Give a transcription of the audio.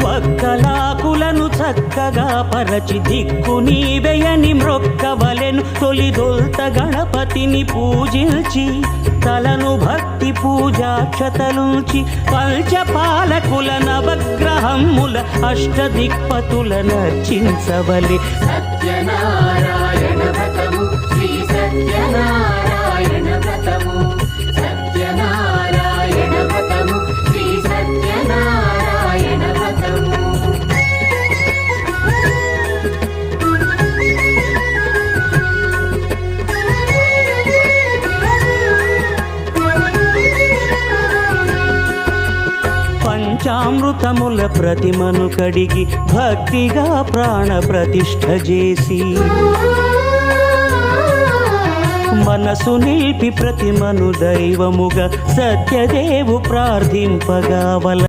వక్కలాకులను చక్కగా పరచి దిక్కు నీవెయని మ్రొక్కవలెను. తొలిదొల్త గణపతిని పూజించి తలను భక్తి పూజాక్షతలుంచి పంచపాలకుల నవగ్రహముల అష్టదిక్పతుల నర్చించవలె. సత్యనారాయణ వ్రతము శ్రీ సత్యనారాయణ వ్రతము సత్యనారాయణ వ్రతము శ్రీ సత్యనారాయణ వ్రతము. పంచామృతముల ప్రతిమను కడిగి భక్తిగా ప్రాణ ప్రతిష్ఠ చేసి మనసు నిలిపి ప్రతిమను దైవముగా సత్యదేవు ప్రార్థింపగావల.